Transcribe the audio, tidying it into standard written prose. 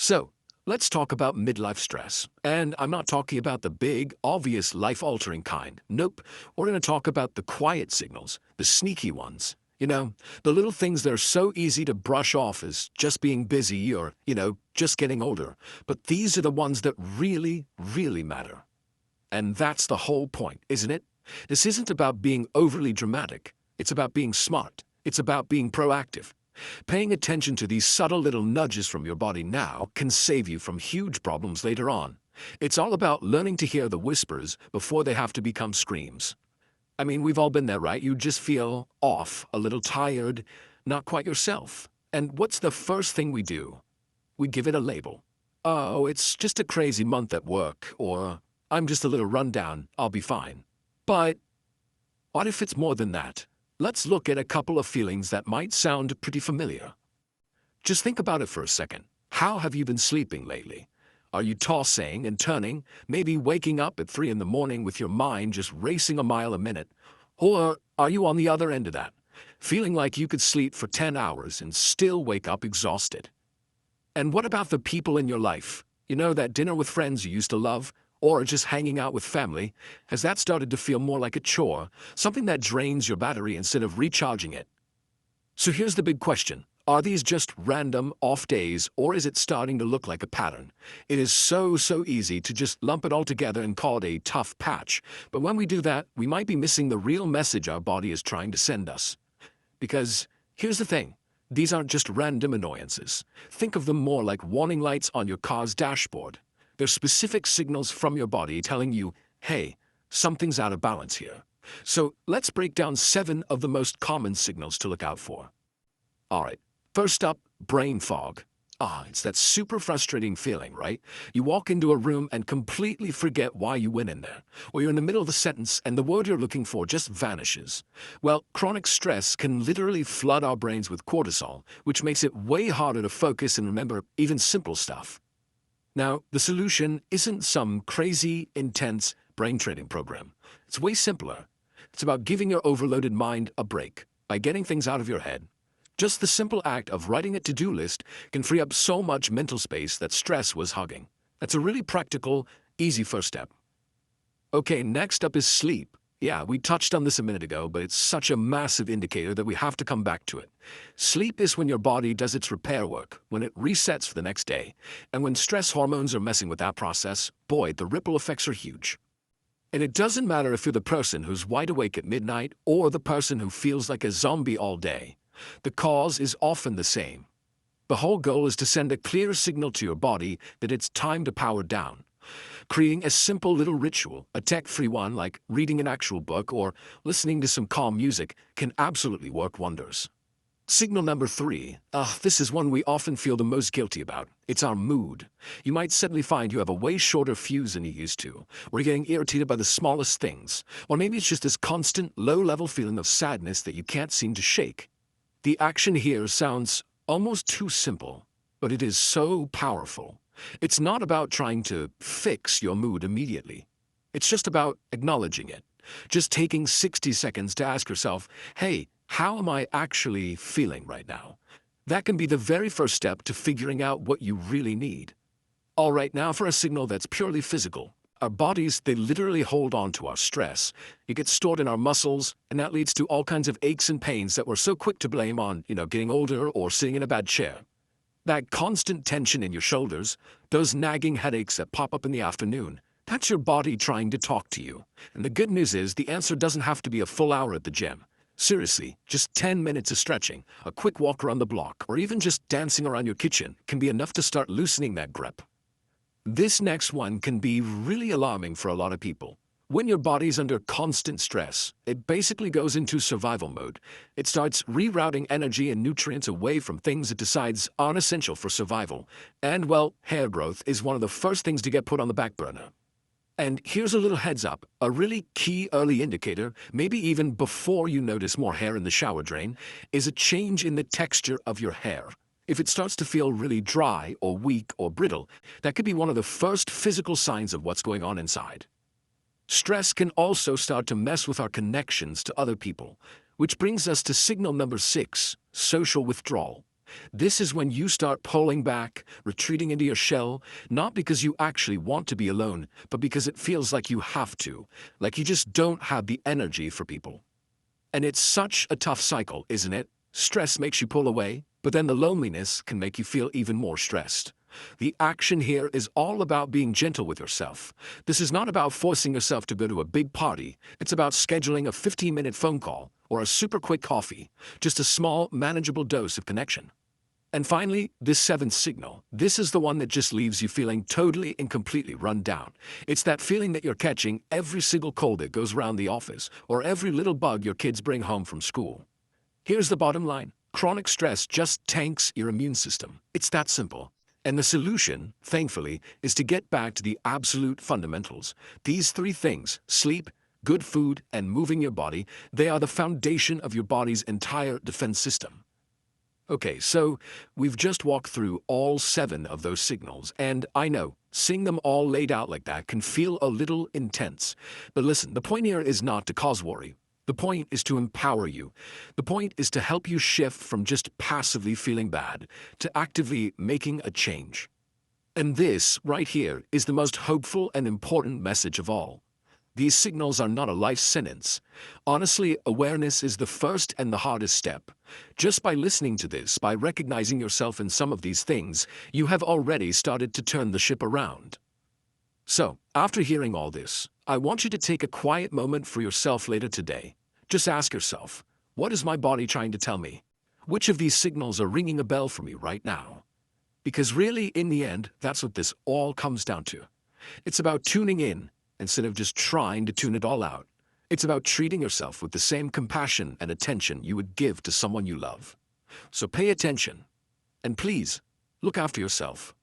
So, let's talk about midlife stress. And I'm not talking about the big, obvious, life altering kind. Nope. We're going to talk about the quiet signals, the sneaky ones. The little things that are so easy to brush off as just being busy or, just getting older. But these are the ones that really, really matter. And that's the whole point, isn't it? This isn't about being overly dramatic. It's about being smart. It's about being proactive. Paying attention to these subtle little nudges from your body now can save you from huge problems later on. It's all about learning to hear the whispers before they have to become screams. I mean, we've all been there, right? You just feel off, a little tired, not quite yourself. And what's the first thing we do? We give it a label. Oh, it's just a crazy month at work, or I'm just a little run down, I'll be fine. But what if it's more than that? Let's look at a couple of feelings that might sound pretty familiar. Just think about it for a second. How have you been sleeping lately? Are you tossing and turning, maybe waking up at 3 in the morning with your mind just racing a mile a minute? Or are you on the other end of that, feeling like you could sleep for 10 hours and still wake up exhausted? And what about the people in your life? That dinner with friends you used to love? Or just hanging out with family? Has that started to feel more like a chore, something that drains your battery instead of recharging it? So here's the big question. Are these just random off days, or is it starting to look like a pattern? It is so easy to just lump it all together and call it a tough patch. But when we do that, we might be missing the real message our body is trying to send us. Because here's the thing. These aren't just random annoyances. Think of them more like warning lights on your car's dashboard. They're specific signals from your body telling you, hey, something's out of balance here. So let's break down 7 of the most common signals to look out for. All right, first up, brain fog. It's that super frustrating feeling, right? You walk into a room and completely forget why you went in there. Or you're in the middle of a sentence and the word you're looking for just vanishes. Well, chronic stress can literally flood our brains with cortisol, which makes it way harder to focus and remember even simple stuff. Now, the solution isn't some crazy, intense brain training program. It's way simpler. It's about giving your overloaded mind a break by getting things out of your head. Just the simple act of writing a to-do list can free up so much mental space that stress was hogging. That's a really practical, easy first step. Okay, next up is sleep. Yeah, we touched on this a minute ago, but it's such a massive indicator that we have to come back to it. Sleep is when your body does its repair work, when it resets for the next day. And when stress hormones are messing with that process, boy, the ripple effects are huge. And it doesn't matter if you're the person who's wide awake at midnight or the person who feels like a zombie all day. The cause is often the same. The whole goal is to send a clear signal to your body that it's time to power down. Creating a simple little ritual, a tech-free one like reading an actual book or listening to some calm music, can absolutely work wonders. Signal number 3. This is one we often feel the most guilty about. It's our mood. You might suddenly find you have a way shorter fuse than you used to, or you're getting irritated by the smallest things, or maybe it's just this constant, low-level feeling of sadness that you can't seem to shake. The action here sounds almost too simple, but it is so powerful. It's not about trying to fix your mood immediately. It's just about acknowledging it. Just taking 60 seconds to ask yourself, hey, how am I actually feeling right now? That can be the very first step to figuring out what you really need. All right, now for a signal that's purely physical. Our bodies, they literally hold on to our stress. It gets stored in our muscles, and that leads to all kinds of aches and pains that we're so quick to blame on, getting older or sitting in a bad chair. That constant tension in your shoulders, those nagging headaches that pop up in the afternoon, that's your body trying to talk to you. And the good news is the answer doesn't have to be a full hour at the gym. Seriously, just 10 minutes of stretching, a quick walk around the block, or even just dancing around your kitchen can be enough to start loosening that grip. This next one can be really alarming for a lot of people. When your body's under constant stress, it basically goes into survival mode. It starts rerouting energy and nutrients away from things it decides aren't essential for survival. And, well, hair growth is one of the first things to get put on the back burner. And here's a little heads up, a really key early indicator, maybe even before you notice more hair in the shower drain, is a change in the texture of your hair. If it starts to feel really dry or weak or brittle, that could be one of the first physical signs of what's going on inside. Stress can also start to mess with our connections to other people, which brings us to signal number 6, social withdrawal. This is when you start pulling back, retreating into your shell, not because you actually want to be alone, but because it feels like you have to, like you just don't have the energy for people. And it's such a tough cycle, isn't it? Stress makes you pull away, but then the loneliness can make you feel even more stressed. The action here is all about being gentle with yourself. This is not about forcing yourself to go to a big party. It's about scheduling a 15-minute phone call or a super quick coffee, just a small, manageable dose of connection. And finally, this seventh signal. This is the one that just leaves you feeling totally and completely run down. It's that feeling that you're catching every single cold that goes around the office or every little bug your kids bring home from school. Here's the bottom line. Chronic stress just tanks your immune system. It's that simple. And the solution, thankfully, is to get back to the absolute fundamentals. These three things, sleep, good food, and moving your body, they are the foundation of your body's entire defense system. Okay, so we've just walked through all 7 of those signals, and I know, seeing them all laid out like that can feel a little intense. But listen, the point here is not to cause worry. The point is to empower you. The point is to help you shift from just passively feeling bad to actively making a change. And this, right here, is the most hopeful and important message of all. These signals are not a life sentence. Honestly, awareness is the first and the hardest step. Just by listening to this, by recognizing yourself in some of these things, you have already started to turn the ship around. So, after hearing all this, I want you to take a quiet moment for yourself later today. Just ask yourself, what is my body trying to tell me? Which of these signals are ringing a bell for me right now? Because really, in the end, that's what this all comes down to. It's about tuning in instead of just trying to tune it all out. It's about treating yourself with the same compassion and attention you would give to someone you love. So pay attention. And please, look after yourself.